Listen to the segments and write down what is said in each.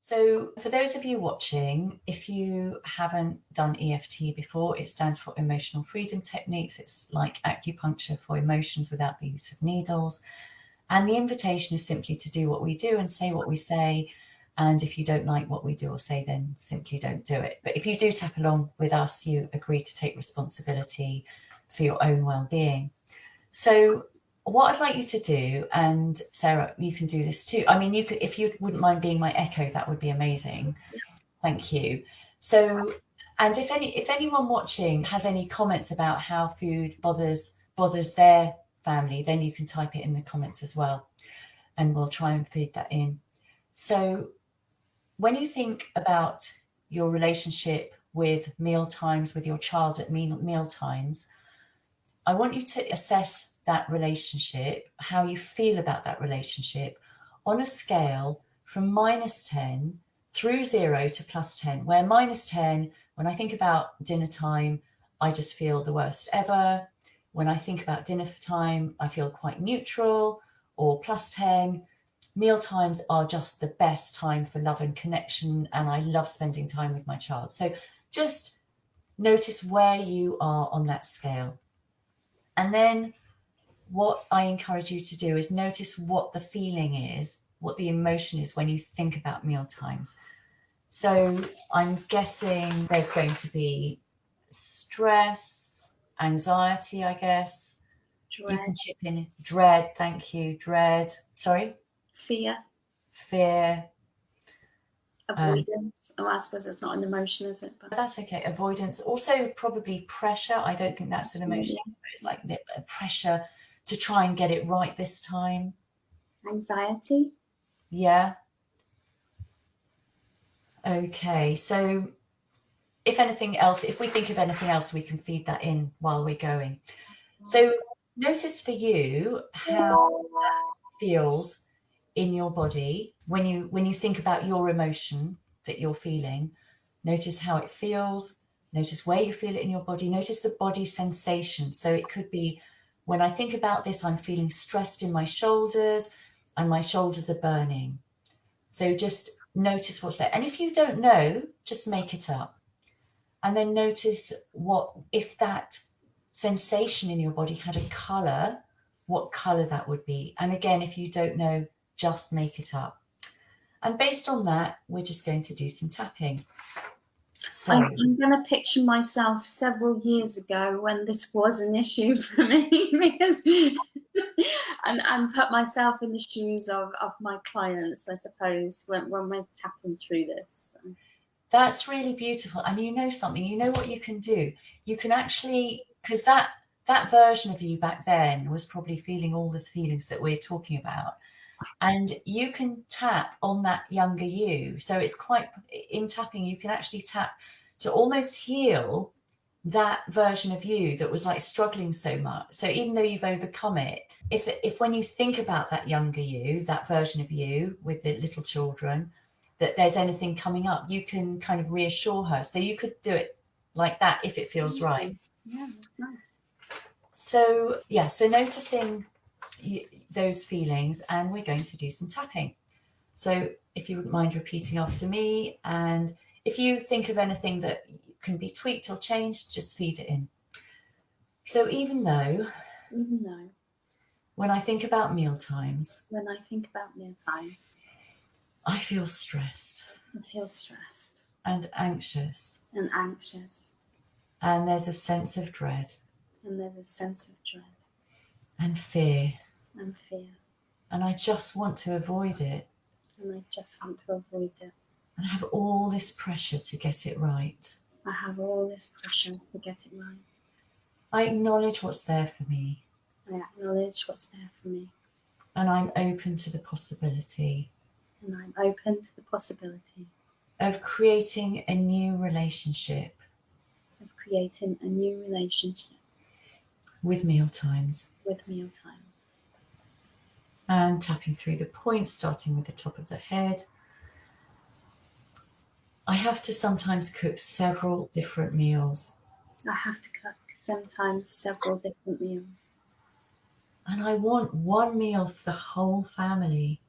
So for those of you watching, if you haven't done EFT before, it stands for Emotional Freedom Techniques. It's like acupuncture for emotions without the use of needles. And the invitation is simply to do what we do and say what we say. And if you don't like what we do or say, then simply don't do it. But if you do tap along with us, you agree to take responsibility for your own well-being. So what I'd like you to do, and Sarah, you can do this too. I mean, you could, if you wouldn't mind being my echo, that would be amazing. Thank you. So, and if anyone watching has any comments about how food bothers their family, then you can type it in the comments as well, and we'll try and feed that in. So when you think about your relationship with meal times, with your child at meal times, I want you to assess that relationship, how you feel about that relationship on a scale from -10 through 0 to +10, where -10, when I think about dinner time, I just feel the worst ever. When I think about dinner time, I feel quite neutral, or +10. Meal times are just the best time for love and connection, and I love spending time with my child. So just notice where you are on that scale. And then what I encourage you to do is notice what the feeling is, what the emotion is when you think about meal times. So I'm guessing there's going to be stress, anxiety, I guess. Dread. You can chip in dread, thank you, dread. Sorry? Fear. Fear. Avoidance. I suppose it's not an emotion, is it? But that's okay. Avoidance. Also probably pressure. I don't think that's an emotion. It's like the pressure to try and get it right this time. Anxiety. Yeah. Okay, so if anything else, if we think of anything else, we can feed that in while we're going. So notice for you how that feels in your body when you think about your emotion that you're feeling. Notice how it feels. Notice where you feel it in your body. Notice the body sensation. So it could be, when I think about this, I'm feeling stressed in my shoulders and my shoulders are burning. So just notice what's there. And if you don't know, just make it up. And then notice if that sensation in your body had a color, what color that would be. And again, if you don't know, just make it up. And based on that, we're just going to do some tapping. So I'm going to picture myself several years ago when this was an issue for me, because and put myself in the shoes of my clients, I suppose, when we're tapping through this. That's really beautiful. And you know something, you know what you can do? You can actually, because that version of you back then was probably feeling all the feelings that we're talking about. And you can tap on that younger you. So it's quite, in tapping, you can actually tap to almost heal that version of you that was like struggling so much. So even though you've overcome it, if when you think about that younger you, that version of you with the little children, that there's anything coming up, you can kind of reassure her. So you could do it like that if it feels right. Yeah, that's nice. So yeah, so noticing those feelings, and we're going to do some tapping. So if you wouldn't mind repeating after me, and if you think of anything that can be tweaked or changed, just feed it in. So even though when I think about meal times, I feel stressed. And anxious. And there's a sense of dread. And fear. And I just want to avoid it. And I have all this pressure to get it right. I acknowledge what's there for me. And I'm open to the possibility. Of creating a new relationship. With mealtimes. And tapping through the points, starting with the top of the head. I have to sometimes cook several different meals. And I want one meal for the whole family.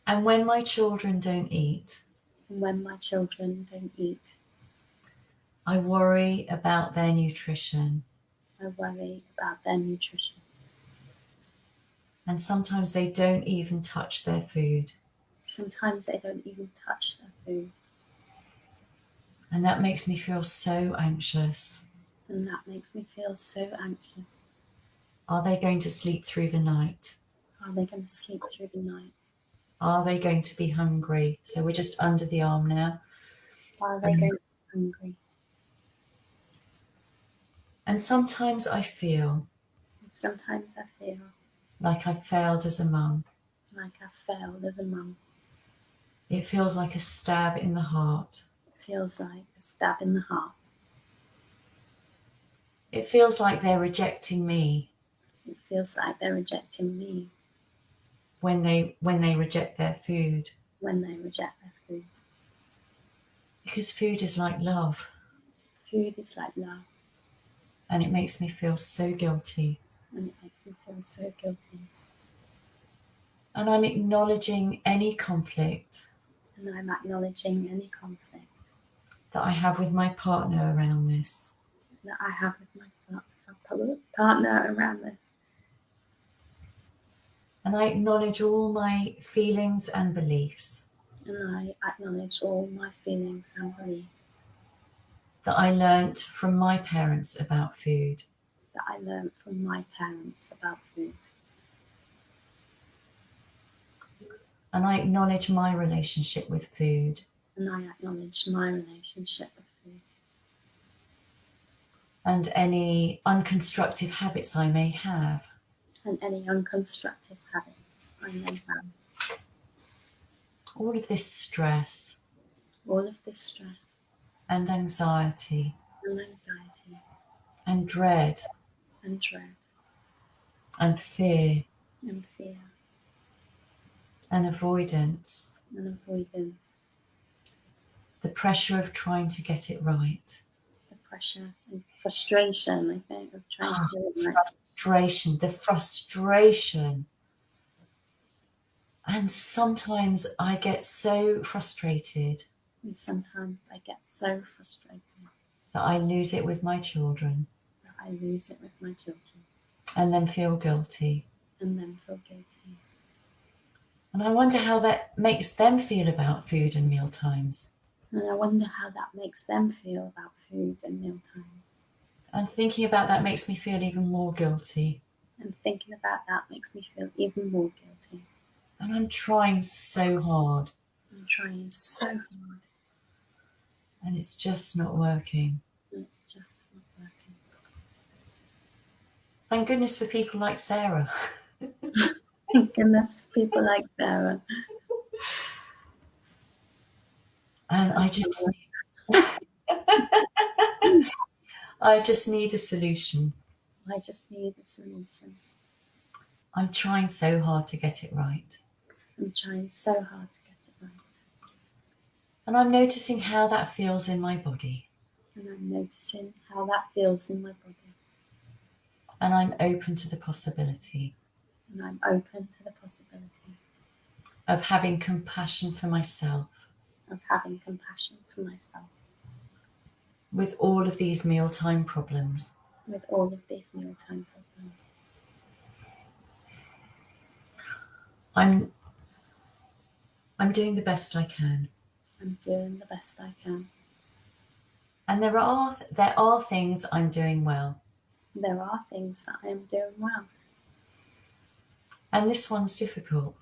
And when my children don't eat, And when my children don't eat, I worry about their nutrition. I worry about their nutrition. And sometimes they don't even touch their food. Sometimes they don't even touch their food. And that makes me feel so anxious. And that makes me feel so anxious. Are they going to sleep through the night? Are they going to sleep through the night? Are they going to be hungry? So we're just under the arm now. Are they going to be hungry? And sometimes I feel And sometimes I feel like I've failed as a mum. like I've failed as a mum. It feels like a stab in the heart. It feels like a stab in the heart. It feels like they're rejecting me It feels like they're rejecting me when they reject their food. when they reject their food. Because food is like love. Food is like love. And it makes me feel so guilty. And it makes me feel so guilty. And I'm acknowledging any conflict And I'm acknowledging any conflict that I have with my partner around this. that I have with my partner around this. And I acknowledge all my feelings and beliefs And I acknowledge all my feelings and beliefs that I learnt from my parents about food. that I learned from my parents about food. And I acknowledge my relationship with food. And I acknowledge my relationship with food. And any unconstructive habits I may have. And any unconstructive habits I may have. All of this stress All of this stress and anxiety and anxiety and dread and dread and fear and fear and avoidance, and avoidance, the pressure of trying to get it right. the pressure and frustration, I think, of trying to do it right. The frustration. And sometimes I get so frustrated And sometimes I get so frustrated that I lose it with my children that I lose it with my children and then feel guilty. and then feel guilty. And I wonder how that makes them feel about food and meal times. And I wonder how that makes them feel about food and meal times. And thinking about that makes me feel even more guilty. And thinking about that makes me feel even more guilty. And I'm trying so hard. I'm trying so hard. And it's just not working. And it's just not working. Thank goodness for people like Sarah. Thank goodness for people like Sarah. And I just need a solution. I just need a solution. I'm trying so hard to get it right. I'm trying so hard to get it right. And I'm noticing how that feels in my body. And I'm noticing how that feels in my body. And I'm open to the possibility And I'm open to the possibility of having compassion for myself of having compassion for myself with all of these mealtime problems. with all of these mealtime problems. I'm doing the best I can. I'm doing the best I can. And there are things I'm doing well. There are things that I am doing well. And this one's difficult.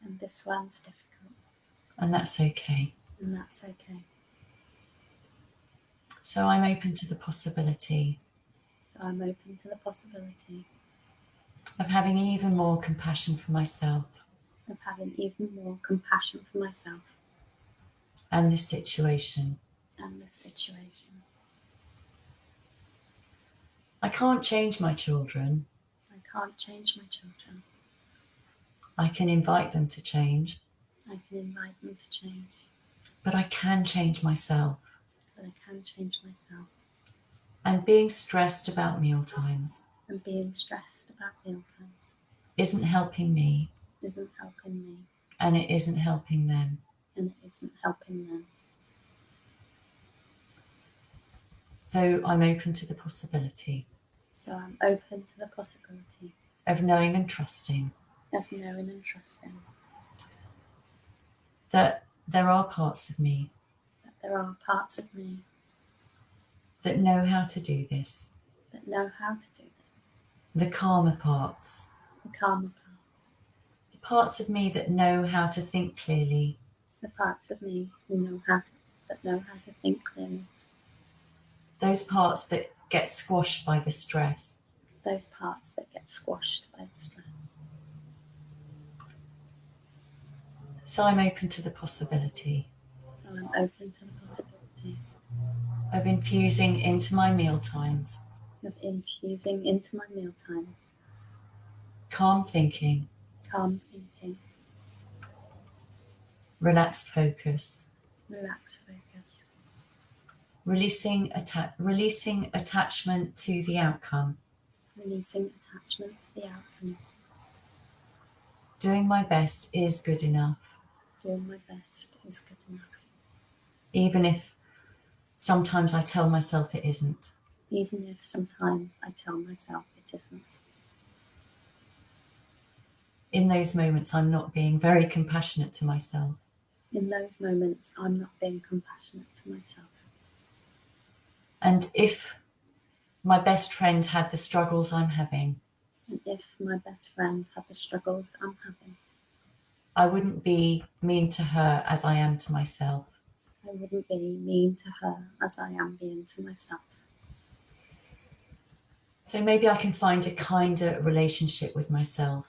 And this one's difficult. And that's okay. And that's okay. So I'm open to the possibility So I'm open to the possibility of having even more compassion for myself of having even more compassion for myself and this situation. and this situation. I can't change my children. I can't change my children. I can invite them to change, I can invite them to change. but I can change myself. But I can change myself. And being stressed about mealtimes And being stressed about mealtimes isn't helping me, isn't helping me, And it isn't helping them. And it isn't helping them. So I'm open to the possibility. So I'm open to the possibility. Of knowing and trusting. Of knowing and trusting. That there are parts of me. That there are parts of me. That know how to do this. That know how to do this. The calmer parts. The calmer parts. The parts of me that know how to think clearly. The parts of me that know how to think clearly. Those parts that get squashed by the stress. Those parts that get squashed by the stress. So I'm open to the possibility. So I'm open to the possibility. Of infusing into my mealtimes. Of infusing into my mealtimes. Calm thinking. Calm thinking. Relaxed focus. Relaxed focus. Releasing attachment to the outcome. Releasing attachment to the outcome. Doing my best is good enough. Doing my best is good enough. Even if sometimes I tell myself it isn't. Even if sometimes I tell myself it isn't. In those moments, I'm not being very compassionate to myself. In those moments, I'm not being compassionate to myself. And if my best friend had the struggles I'm having, and if my best friend had the struggles I'm having, I wouldn't be mean to her as I am to myself. I wouldn't be mean to her as I am being to myself. So maybe I can find a kinder relationship with myself.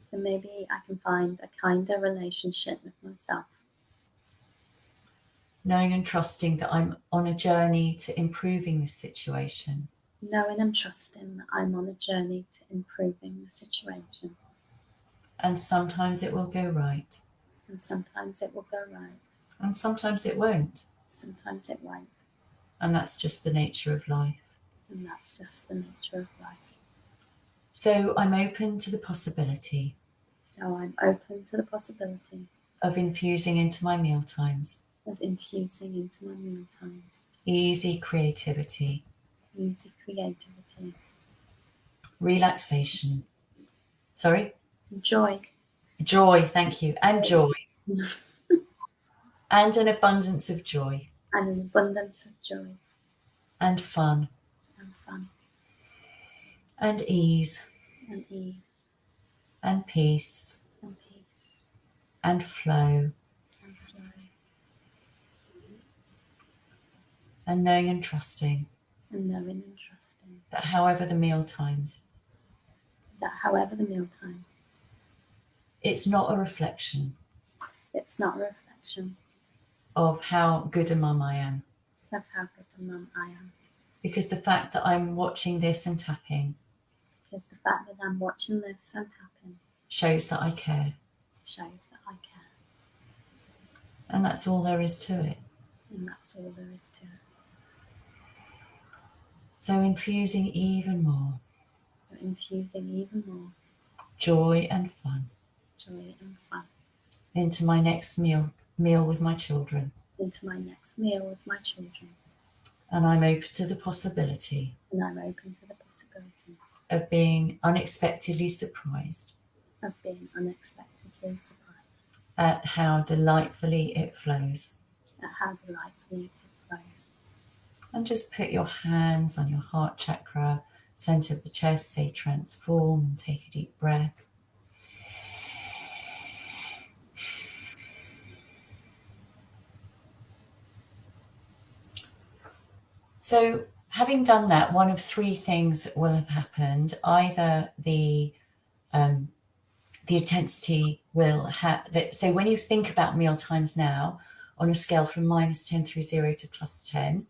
So maybe I can find a kinder relationship with myself. Knowing and trusting that I'm on a journey to improving this situation. Knowing and trusting that I'm on a journey to improving the situation. And sometimes it will go right. And sometimes it will go right. And sometimes it won't. Sometimes it won't. And that's just the nature of life. And that's just the nature of life. So I'm open to the possibility. So I'm open to the possibility. Of infusing into my mealtimes. Of infusing into my mealtimes. Easy creativity. Easy creativity. Relaxation. Sorry? Joy. Joy, thank you. And joy. And an abundance of joy. And an abundance of joy. And fun. And fun. And ease. And ease. And peace. And peace. And flow. And flow. And knowing and trusting. And knowing and trusting. That however the mealtimes. That however the mealtime. It's not a reflection. It's not a reflection. Of how good a mum I am. Of how good a mum I am. Because the fact that I'm watching this and tapping. Because the fact that I'm watching this and tapping. Shows that I care. Shows that I care. And that's all there is to it. And that's all there is to it. So infusing even more. So infusing even more. Joy and fun. Joy and fun. Into my next meal with my children. Into my next meal with my children. And I'm open to the possibility. And I'm open to the possibility. Of being unexpectedly surprised. Of being unexpectedly surprised. At how delightfully it flows. At how delightfully it flows. And just put your hands on your heart chakra, centre of the chest, say transform, and take a deep breath. So having done that, one of three things will have happened. Either the intensity will have that. So when you think about meal times now, on a scale from -10 through 0 to +10,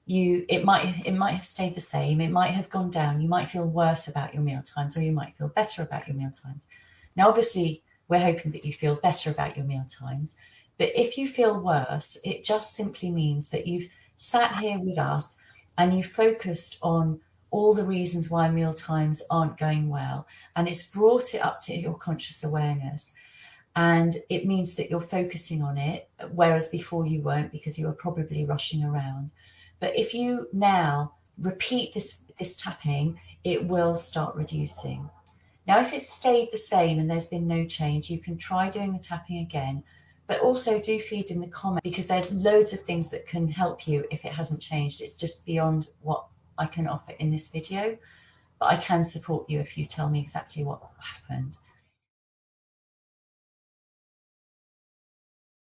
it might have stayed the same. It might have gone down. You might feel worse about your meal times, or you might feel better about your meal times. Now, obviously, we're hoping that you feel better about your meal times. But if you feel worse, it just simply means that you've sat here with us and you focused on all the reasons why meal times aren't going well, and it's brought it up to your conscious awareness. and it means that you're focusing on it, whereas before you weren't, because you were probably rushing around. But if you now repeat this tapping, it will start reducing. Now, if it's stayed the same and there's been no change, you can try doing the tapping again, but also do feed in the comment, because there's loads of things that can help you if it hasn't changed. It's just beyond what I can offer in this video, but I can support you if you tell me exactly what happened.